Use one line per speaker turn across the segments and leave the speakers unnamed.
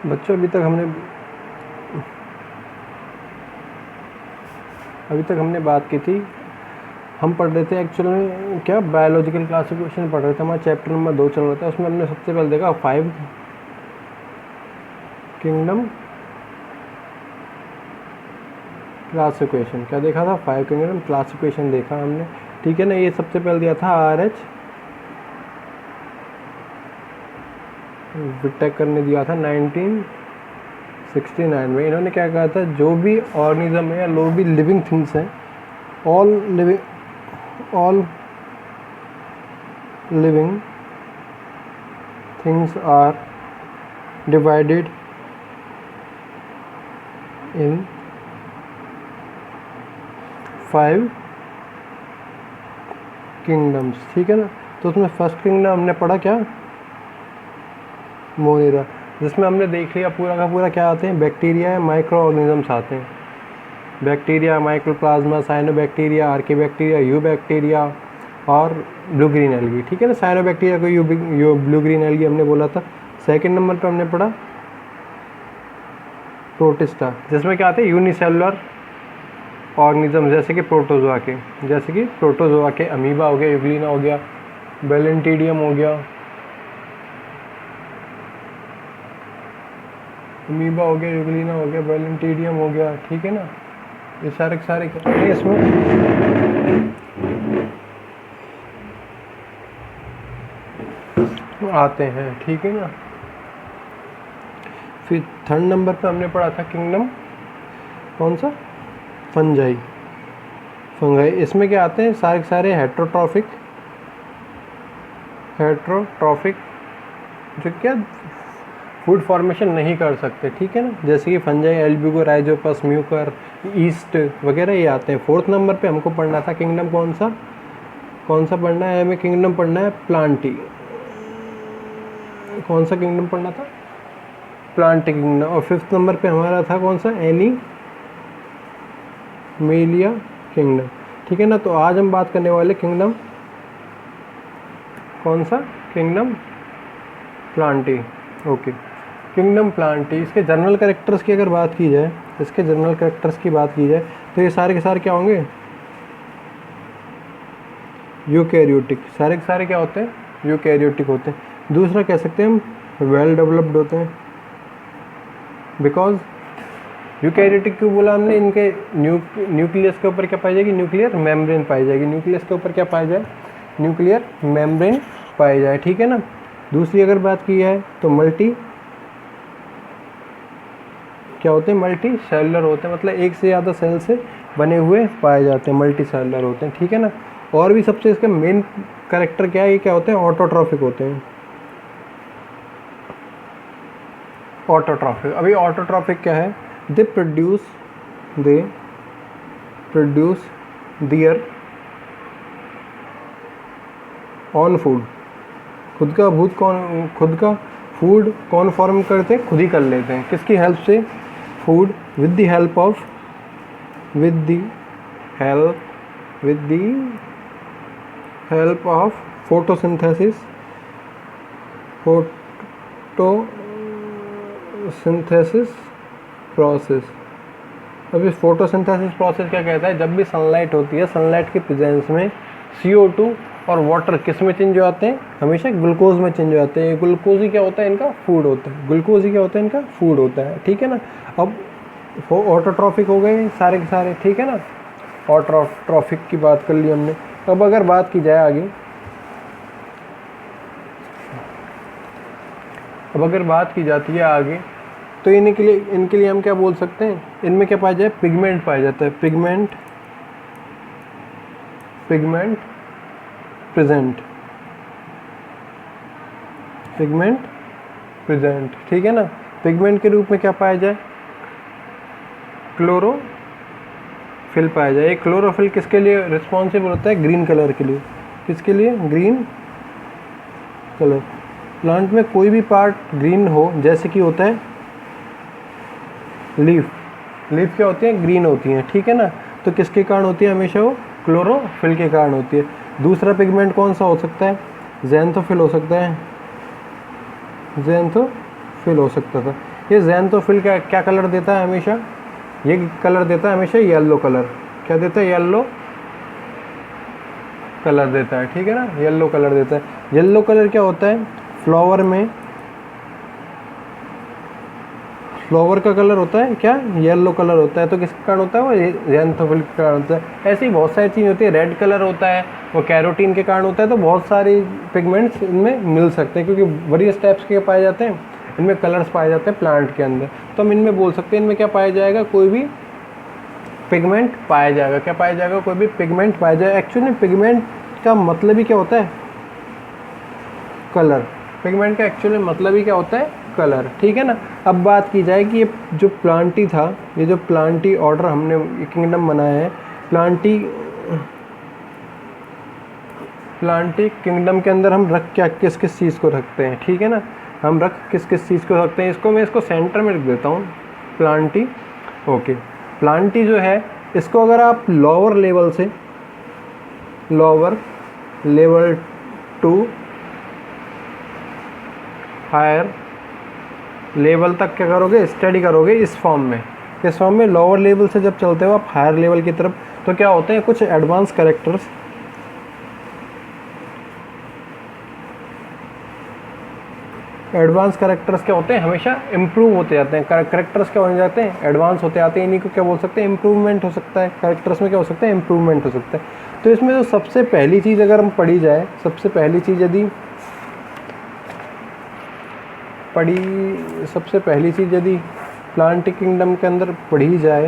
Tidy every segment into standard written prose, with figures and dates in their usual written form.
बच्चों अभी तक हमने बात की थी, हम पढ़ रहे थे एक्चुअल में क्या बायोलॉजिकल क्लासिफिकेशन पढ़ रहे थे, हमारा चैप्टर नंबर 2 चल रहा था। उसमें हमने सबसे पहले देखा 5 किंगडम क्लासिफिकेशन। क्या देखा था? 5 किंगडम क्लासिफिकेशन देखा हमने, ठीक है ना। ये सबसे पहले दिया था RH विटेकर ने दिया था 1969 में। इन्होंने क्या कहा था, जो भी ऑर्गेनिज्म है या जो भी लिविंग थिंग्स हैं, all living things are divided in 5 kingdoms, ठीक है ना। तो उसमें फर्स्ट किंगडम हमने पढ़ा क्या, मोनिरा, जिसमें हमने देख लिया पूरा का पूरा क्या आते हैं, बैक्टीरिया या माइक्रो ऑर्गेनिजम्स आते हैं। Bacteria, mycoplasma, cyanobacteria, archaebacteria, you bacteria और ब्लू ग्रीन एल्गी, ठीक है ना। साइनोबैक्टीरिया को यू ब्लू ग्रीन एल्गी हमने बोला था। सेकंड नंबर पे हमने पढ़ा प्रोटिस्टा, जिसमें क्या आते हैं, यूनिसेलुलर ऑर्गेनिज्म, जैसे कि प्रोटोजोआ के अमीबा हो गया, यूग्लिना हो गया, बेलेंटिडियम हो गया, अमीबा हो गया, यूग्लिना हो गया, बेलेंटिडियम हो गया, ठीक है ना। ये सारे क्या है इसमें आते हैं, ठीक है ना। फिर थर्ड नंबर पे हमने पढ़ा था किंगडम कौन सा, फंजाई। इसमें क्या आते हैं, सारे हेट्रोट्रॉफिक जो क्या फूड फॉर्मेशन नहीं कर सकते, ठीक है ना, जैसे कि fungi, Albugo, Rhizopus, Mucor, east वगैरह ये आते हैं। फोर्थ नंबर पे हमको पढ़ना था किंगडम कौन सा पढ़ना है हमें, किंगडम पढ़ना है प्लांटी। कौन सा किंगडम पढ़ना था, प्लांटी किंगडम। और फिफ्थ नंबर पे हमारा था कौन सा, एनीमेलिया किंगडम, ठीक है ना। तो आज हम बात करने वाले किंगडम कौन सा, kingdom Plantae, okay. Kingdom Plantae, इसके जनरल कैरेक्टर्स की अगर बात की जाए, तो ये सारे के सारे क्या होंगे, यूकैरियोटिक। सारे के सारे क्या होते हैं, यूकैरियोटिक होते हैं। दूसरा कह सकते हैं हम वेल डेवलप्ड होते हैं, बिकॉज यूकैरियोटिक क्यों बोला हमने, इनके न्यूक्लियस के ऊपर क्या पाई जाएगी, न्यूक्लियर मेम्ब्रेन पाई जाएगी। न्यूक्लियस के ऊपर क्या पाया जाए, न्यूक्लियर मेम्ब्रेन पाई जाए, ठीक है ना। दूसरी अगर बात की जाए तो मल्टी सेलुलर होते हैं, मतलब एक से ज़्यादा सेल से बने हुए पाए जाते हैं, मल्टी सेलुलर होते हैं, ठीक है ना। और भी सबसे इसका मेन कैरेक्टर क्या है, ये क्या होते हैं, ऑटोट्रॉफिक होते हैं। ऑटोट्रॉफिक, अभी ऑटोट्रॉफिक क्या है, they produce their on food, खुद का फूड कौन फॉर्म करते हैं, खुद ही कर लेते हैं, किसकी हेल्प से, food with the help of photosynthesis process. अब इस फोटोसिंथेसिस प्रोसेस क्या कहता है, जब भी सनलाइट होती है, सनलाइट के प्रेजेंस में CO2 और वाटर किस में चेंज हो जाते हैं, हमेशा ग्लूकोज में चेंज हो जाते हैं। ग्लूकोज ही क्या होता है, इनका फूड होता है, ठीक है ना। अब ऑटोट्रॉफिक हो गए सारे के सारे, ठीक है ना। ऑटोट्रॉफिक की बात कर ली हमने। अब अगर बात की जाए आगे, तो इनके लिए हम क्या बोल सकते हैं, इनमें क्या पाया जाए, पिगमेंट पाया जाता है, पिगमेंट प्रेजेंट, ठीक है ना। पिगमेंट के रूप में क्या पाया जाए, क्लोरोफिल पाया जाए। क्लोरोफिल किसके लिए रिस्पॉन्सिबल होता है, ग्रीन कलर के लिए। किसके लिए, ग्रीन कलर। प्लांट में कोई भी पार्ट ग्रीन हो, जैसे कि होता है लीफ क्या होती है, ग्रीन होती हैं, ठीक है ना। तो किसके कारण होती है, हमेशा वो क्लोरोफिल के कारण होती है। दूसरा पिगमेंट कौन सा हो सकता है, ज़ैंथोफिल हो सकता था। ये ज़ैंथोफिल का क्या कलर देता है हमेशा? ये कलर देता है हमेशा येलो कलर। क्या देता है? येलो कलर देता है, ठीक है ना, येलो कलर देता है। येलो कलर क्या होता है? फ्लावर में फ्लावर का कलर होता है क्या? येलो कलर होता है। तो किसके कारण होता है? वो ज़ैंथोफिल के कारण होता है। ऐसी बहुत सारी चीज़ होती है। रेड कलर होता है, वो कैरोटीन के कारण होता है। तो बहुत सारे पिगमेंट्स इनमें मिल सकते हैं, क्योंकि वेरियस टाइप्स के पाए जाते हैं, इनमें कलर्स पाए जाते हैं प्लांट के अंदर। तो हम इनमें बोल सकते हैं इनमें क्या पाया जाएगा? कोई भी पिगमेंट पाया जाएगा। क्या पाया जाएगा? कोई भी पिगमेंट पाया जाएगा। एक्चुअली पिगमेंट का मतलब ही क्या होता है? कलर। पिगमेंट का एक्चुअली मतलब ही क्या होता है? कलर, ठीक है ना। अब बात की जाए कि ये जो प्लांटी था, ये जो प्लांटी ऑर्डर हमने किंगडम बनाया है, प्लांटी किंगडम के अंदर हम रख क्या किस किस चीज़ को रखते हैं, ठीक है ना। हम रख किस किस चीज़ को रखते हैं, इसको मैं इसको सेंटर में रख देता हूँ, प्लांटी। ओके, प्लांटी जो है इसको अगर आप lower level to higher level तक क्या करोगे? स्टडी करोगे इस फॉर्म में। किस फॉर्म में? लोअर लेवल से जब चलते हो आप हायर लेवल की तरफ, तो क्या होते हैं? कुछ एडवांस कैरेक्टर्स क्या होते हैं? हमेशा इम्प्रूव होते जाते हैं। कैरेक्टर्स क्या हो जाते हैं? एडवांस होते आते हैं। इन्हीं को क्या बोल सकते हैं? इम्प्रूवमेंट हो सकता है। कैरेक्टर्स में क्या हो सकता है? इम्प्रूवमेंट हो सकता है। तो इसमें जो सबसे पहली चीज़ अगर हम पढ़ी जाए, सबसे पहली चीज़ यदि प्लांट किंगडम के अंदर पढ़ी जाए,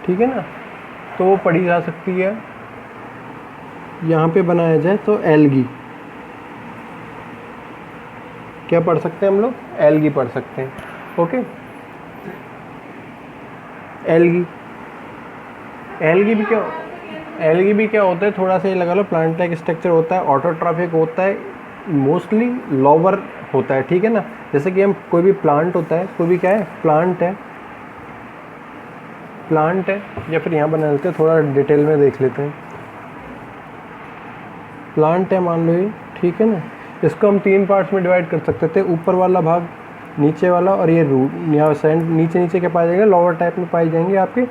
ठीक है ना, तो वो पढ़ी जा सकती है। यहाँ पे बनाया जाए तो एल्गी, क्या पढ़ सकते हैं हम लोग? एल्गी पढ़ सकते हैं। ओके, एल्गी भी क्या होता है? थोड़ा सा ये लगा लो, प्लांट लाइक स्ट्रक्चर होता है, ऑटोट्रॉफिक होता है, मोस्टली लोअर होता है, ठीक है ना। जैसे कि हम कोई भी प्लांट होता है, कोई भी क्या है? प्लांट है, या फिर यहाँ बना लेते हैं, थोड़ा डिटेल में देख लेते हैं। प्लांट है मान लो ये, ठीक है ना। इसको हम 3 पार्ट्स में डिवाइड कर सकते थे, ऊपर वाला भाग, नीचे वाला, और ये रूट। यहाँ साइड नीचे क्या पाए जाएंगे? लोअर टाइप में पाए जाएंगे आपके,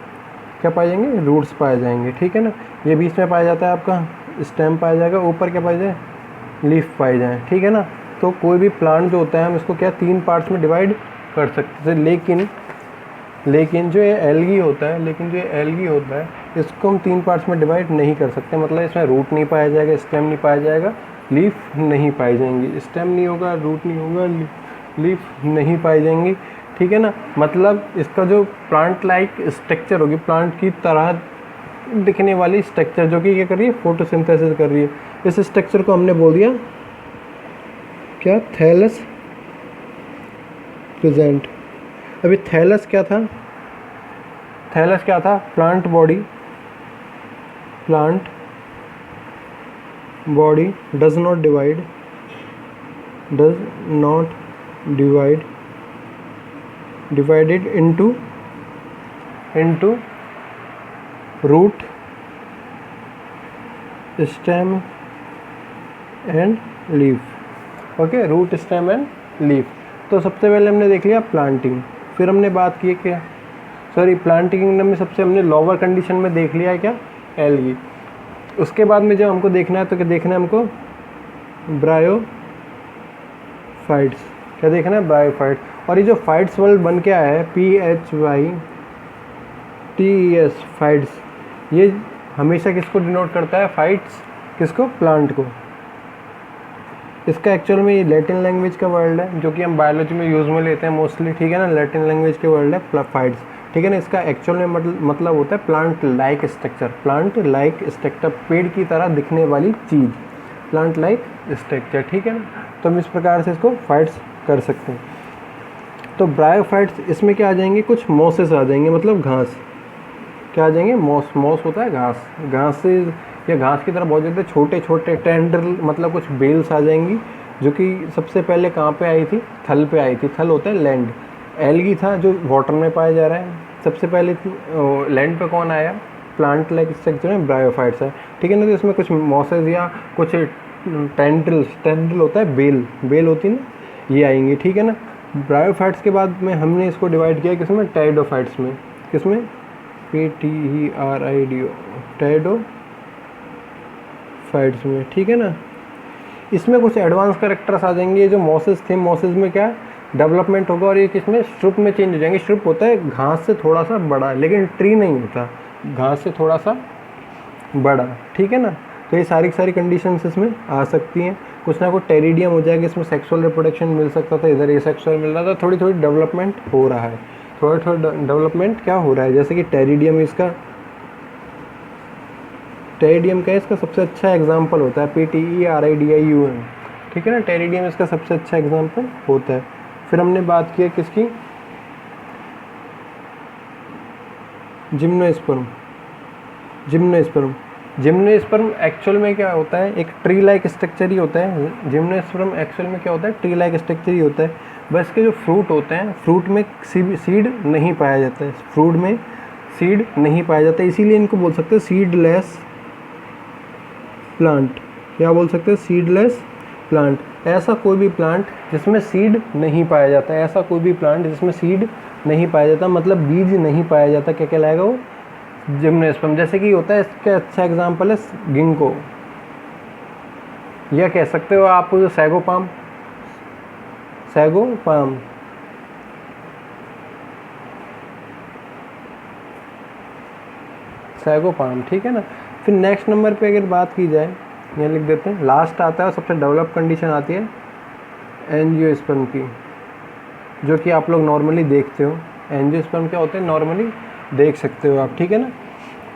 क्या पाए जाएंगे? रूट्स पाए जाएंगे, ठीक है ना। ये बीच में पाया जाता है आपका स्टेम पाया जाएगा, ऊपर क्या पाया जाए? लीफ पाए जाए, ठीक है ना। तो कोई भी प्लांट जो होता है हम इसको क्या 3 पार्ट्स में डिवाइड कर सकते थे। लेकिन जो ये एल्गी होता है, इसको हम 3 पार्ट्स में डिवाइड नहीं कर सकते। मतलब इसमें रूट नहीं पाया जाएगा, स्टेम नहीं पाया जाएगा, लीफ नहीं पाई जाएंगी। स्टेम नहीं होगा, रूट नहीं होगा, लीफ नहीं पाई जाएंगी, ठीक है ना। मतलब इसका जो प्लांट लाइक स्ट्रक्चर होगी, प्लांट की तरह दिखने वाली स्ट्रक्चर, जो कि क्या कर रही है? फोटोसिंथेसिस कर रही है। इस स्ट्रक्चर को हमने बोल दिया क्या? Thallus present. अभी थैलस क्या था? Plant body does not divide divided into root, stem and leaf। ओके, रूट, स्टेम एंड लीफ। तो सबसे पहले हमने देख लिया प्लांटिंग, फिर हमने बात की क्या? प्लांटिंग किंगडम में सबसे हमने लोअर कंडीशन में देख लिया है क्या? एल्गी। उसके बाद में जब हमको देखना है तो क्या देखना है हमको? ब्रायोफाइट्स। क्या देखना है? ब्रायोफाइट्स। और ये जो फाइट्स वर्ड बन के आया है, PHYTES, फाइट्स, ये हमेशा किसको डिनोट करता है? फाइट्स किसको? प्लांट को। इसका एक्चुअल में ये लैटिन लैंग्वेज का वर्ड है, जो कि हम बायोलॉजी में यूज़ में लेते हैं मोस्टली, ठीक है ना। लैटिन लैंग्वेज के वर्ड है फाइट्स, ठीक है ना। इसका एक्चुअल में मतलब होता है प्लांट लाइक स्ट्रक्चर, पेड़ की तरह दिखने वाली चीज़, प्लांट लाइक स्ट्रक्चर, ठीक है ना। तो हम इस प्रकार से इसको फाइट्स कर सकते हैं। तो ब्रायोफाइट्स, इसमें क्या आ जाएंगे? कुछ मॉसेस आ जाएंगे, मतलब घास। क्या आ जाएंगे? मॉस होता है घास से, या घास की तरह बहुत ज़्यादा छोटे छोटे टेंडर, मतलब कुछ बेल्स आ जाएंगी, जो कि सबसे पहले कहाँ पे आई थी? थल पे आई थी। थल होता है लैंड। एल्गी था जो वाटर में पाया जा रहा है। सबसे पहले लैंड पे कौन आया? प्लांट लाइक स्ट्रक्चर में ब्रायोफाइट्स है, ठीक है ना। तो इसमें कुछ मॉसेस या कुछ टेंड्रिल होता है, बेल होती है ना, ये आएंगे, ठीक है ना। ब्रायोफाइट्स के बाद में हमने इसको डिवाइड किया किसमें, टेरिडोफाइट्स में, किसमें, PTERIDO, टेरिडोफाइट्स में, ठीक है ना। इसमें कुछ एडवांस कैरेक्टर्स आ जाएंगे। जो मॉसेस थे, मॉसेस में क्या डेवलपमेंट होगा, और ये किसमें, श्रुप में चेंज हो जाएंगे। श्रुप होता है घास से थोड़ा सा बड़ा, लेकिन ट्री नहीं होता, घास से थोड़ा सा बड़ा, ठीक है ना। तो ये सारी की सारी कंडीशंस इसमें आ सकती हैं। कुछ ना कुछ टेरिडियम हो जाएगा, इसमें सेक्सुअल रिप्रोडक्शन मिल सकता था, इधर एसेक्सुअल मिल रहा था। थोड़ी थोड़ी डेवलपमेंट हो रहा है, थोड़ा डेवलपमेंट क्या हो रहा है, जैसे कि टेरिडियम का इसका सबसे अच्छा एग्जाम्पल होता है, PTERIDIUM, ठीक है ना। टेरिडियम इसका सबसे अच्छा एग्जाम्पल होता है। फिर हमने बात की किसकी, जिम्नोस्पर्म एक्चुअल में क्या होता है, एक ट्री लाइक स्ट्रक्चर ही होता है। जिम्नोस्पर्म एक्चुअल में क्या होता है, ट्री लाइक स्ट्रक्चर ही होता है। बस के जो फ्रूट होते हैं, फ्रूट में सीड नहीं पाया जाता है, फ्रूट में सीड नहीं पाया जाता है, इसीलिए इनको बोल सकते हैं सीडलेस प्लांट। क्या बोल सकते हैं, सीडलेस प्लांट। ऐसा कोई भी प्लांट जिसमें सीड नहीं पाया जाता है, ऐसा कोई भी प्लांट जिसमें सीड नहीं पाया जाता, मतलब बीज नहीं पाया जाता, क्या कहलाएगा वो, जिम्नोस्पर्म। जैसे कि होता है, इसका अच्छा एग्जांपल है गिंको, या कह सकते हो आप सैगोपाम, ठीक है ना। फिर नेक्स्ट नंबर पे अगर बात की जाए, यहाँ लिख देते हैं, लास्ट आता है और सबसे डेवलप कंडीशन आती है एंजियोस्पर्म की, जो कि आप लोग नॉर्मली देखते हो। एंजियोस्पर्म क्या होते हैं, नॉर्मली देख सकते हो आप, ठीक है ना।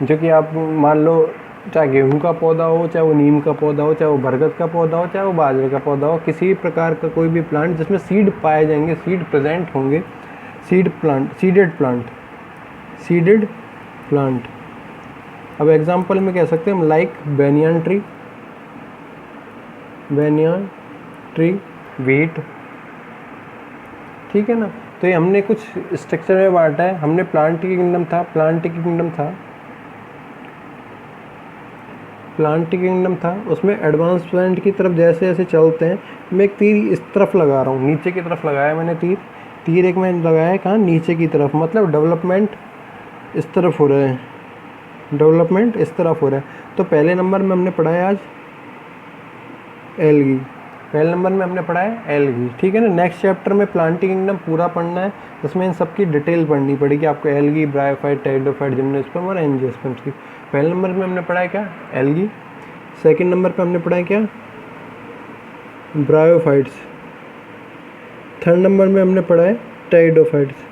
जो कि आप मान लो, चाहे गेहूं का पौधा हो, चाहे वो नीम का पौधा हो, चाहे वो बरगद का पौधा हो, चाहे वो बाजरे का पौधा हो, किसी भी प्रकार का कोई भी प्लांट जिसमें सीड पाए जाएंगे, सीड प्रेजेंट होंगे, सीडेड प्लांट। अब एग्जांपल में कह सकते हैं हम, लाइक बेनियन ट्री, वीट, ठीक है ना। तो ये हमने कुछ स्ट्रक्चर में बांटा है। हमने प्लांट किंगडम था, उसमें एडवांस प्लांट की तरफ जैसे जैसे चलते हैं, मैं एक तीर इस तरफ लगा रहा हूँ, नीचे की तरफ लगाया मैंने तीर एक मैंने लगाया है, कहाँ, नीचे की तरफ, मतलब डेवलपमेंट इस तरफ हो रहा है, तो पहले नंबर में हमने पढ़ा है आज एल्गी, ठीक है ना। नेक्स्ट चैप्टर में प्लांटिंग किंगडम पूरा पढ़ना है, उसमें इन सबकी डिटेल पढ़नी पड़ेगी आपको, एल्गी, ब्रायोफाइट, टेरिडोफाइट, जिम्नोस्पर्म और एंजियोस्पर्म्स की। पहले नंबर में हमने पढ़ा है क्या, एल्गी। सेकंड नंबर पे हमने पढ़ा है क्या, ब्रायोफाइट्स। थर्ड नंबर में हमने पढ़ा है टेरिडोफाइट्स।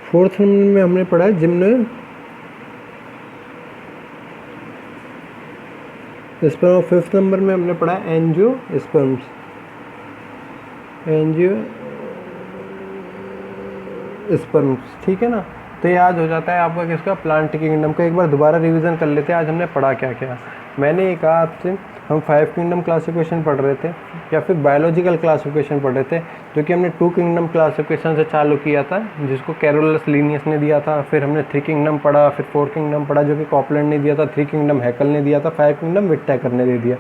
फोर्थ नंबर में हमने पढ़ा है जिम्नोस्पर्म। फिफ्थ नंबर में हमने पढ़ा है एंजियोस्पर्म्स, ठीक है ना। तो ये आज हो जाता है आपका किसका, प्लांट किंगडम का। एक बार दोबारा रिवीजन कर लेते हैं, आज हमने पढ़ा क्या क्या। मैंने ये कहा आपसे, हम 5 किंगडम क्लासिफिकेशन पढ़ रहे थे, या फिर बायोलॉजिकल क्लासिफिकेशन पढ़ रहे थे, जो कि हमने 2 किंगडम क्लासिफिकेशन से चालू किया था, जिसको कैरोलस लिनियस ने दिया था। फिर हमने 3 किंगडम पढ़ा, फिर 4 किंगडम पढ़ा, जो कि कॉपलैंड ने दिया था। 3 किंगडम हैकल ने दिया था। 5 किंगडम विट्टेकर ने दे दिया।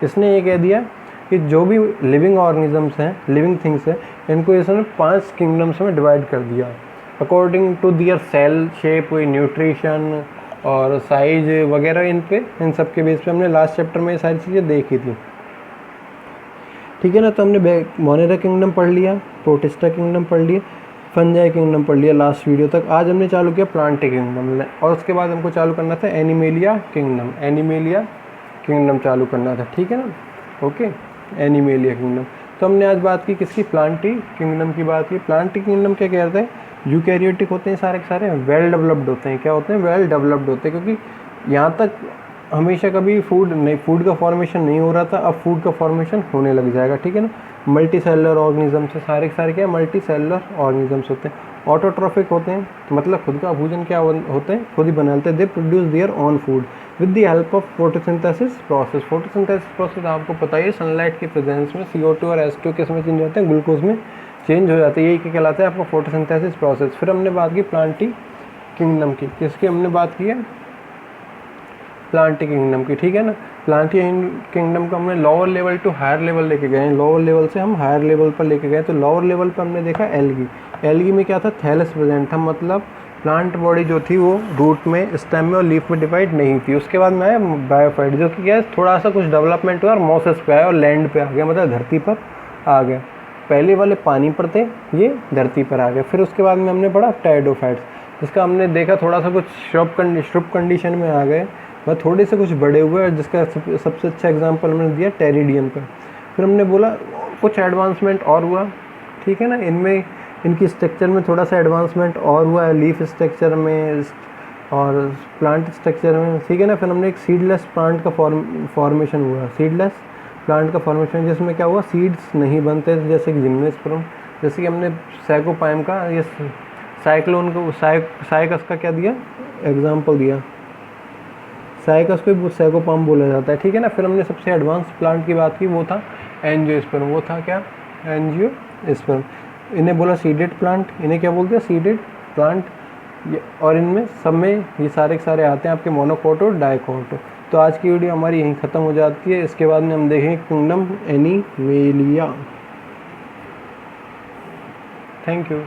इसने ये कह दिया कि जो भी लिविंग ऑर्गेनिजम्स हैं, लिविंग थिंग्स हैं, इनको इसने 5 किंगडम्स में डिवाइड कर दिया according to their cell shape, nutrition और साइज वगैरह। इन सब के बेस पे हमने लास्ट चैप्टर में ये सारी चीज़ें देखी थी, ठीक है ना। तो हमने मोनेरा किंगडम पढ़ लिया, प्रोटिस्टा किंगडम पढ़ लिया, फंजाई किंगडम पढ़ लिया लास्ट वीडियो तक। आज हमने चालू किया प्लांट किंगडम, और उसके बाद हमको चालू करना था एनिमेलिया किंगडम चालू करना था, ठीक है ना। Okay, animalia kingdom. तो हमने आज बात की किसकी, प्लांटी किंगडम की बात की। प्लांटी किंगडम क्या कहते हैं, यूकैरियोटिक होते हैं सारे के सारे, वेल डेवलप्ड होते हैं। क्या होते हैं, वेल डेवलप्ड होते हैं, क्योंकि यहाँ तक हमेशा कभी फूड का फॉर्मेशन नहीं हो रहा था, अब फूड का फॉर्मेशन होने लग जाएगा, ठीक है ना। मल्टी सेलुलर ऑर्गेनिजम्स है सारे के सारे, क्या मल्टी सेलुलर ऑर्गेनिजम्स होते हैं। ऑटोट्रॉफिक होते हैं, मतलब खुद का भोजन क्या होते हैं, खुद ही बनाते हैं। They produce their on food with the help of photosynthesis process. Photosynthesis process आपको पता ही है, सनलाइट के प्रेजेंस में CO2 और H2 किस में चेंज होते हैं, ग्लूकोज में चेंज हो जाते हैं। यही क्या कहलाता है आपका फोटोसिंथेसिस प्रोसेस। फिर हमने बात की प्लांटी किंगडम की, किसकी हमने बात की है, प्लांट किंगडम की, ठीक है ना। प्लांट किंगडम को हमने lower level to higher level लेके गए हैं, लोअर लेवल से हम हायर लेवल पर लेके गए। तो लोअर लेवल पर हमने देखा एल्गी, एल्गी में क्या था, थैलस प्रेजेंट था, मतलब प्लांट बॉडी जो थी वो रूट में, स्टेम में और लीफ में डिवाइड नहीं थी। उसके बाद में आया ब्रायोफाइट, जो कि क्या है थोड़ा सा कुछ डेवलपमेंट हुआ और मॉसेस पे आया और लैंड पे आ गया, मतलब धरती पर आ गया। पहले वाले पानी पर थे, ये धरती पर आ गए। फिर उसके बाद में हमने पढ़ा टाइडोफाइट्स, जिसका हमने देखा थोड़ा सा कुछ श्रुप कंडीशन में आ गए, वह थोड़े से कुछ बड़े हुए, और जिसका सबसे अच्छा एग्जांपल हमने दिया टेरिडियम का। फिर हमने बोला कुछ एडवांसमेंट और हुआ, ठीक है ना, इनमें इनकी स्ट्रक्चर में थोड़ा सा एडवांसमेंट और हुआ है, लीफ स्ट्रक्चर में और प्लांट स्ट्रक्चर में, ठीक है ना। फिर हमने एक सीडलेस प्लांट का फॉर्मेशन हुआ, सीडलेस प्लांट का फॉर्मेशन, जिसमें क्या हुआ, सीड्स नहीं बनते थे, जैसे कि जिम्नोस्पर्म, जैसे कि हमने साइकोपाइम का, ये साइक्लोन को, साइकस का क्या दिया एग्जाम्पल दिया, साइकस को भी साइकोपाम बोला जाता है, ठीक है ना। फिर हमने सबसे एडवांस प्लांट की बात की, वो था एंजियोस्पर्म, वो था क्या, एंजियोस्पर्म। इन्हें बोला सीडेड प्लांट, इन्हें क्या बोलते हैं, सीडेड प्लांट। और इनमें सब में ये सारे के सारे आते हैं आपके मोनोकोट और डाइकोट। तो आज की वीडियो हमारी यहीं ख़त्म हो जाती है। इसके बाद में हम देखेंगे किंगडम एनिमेलिया। Thank you.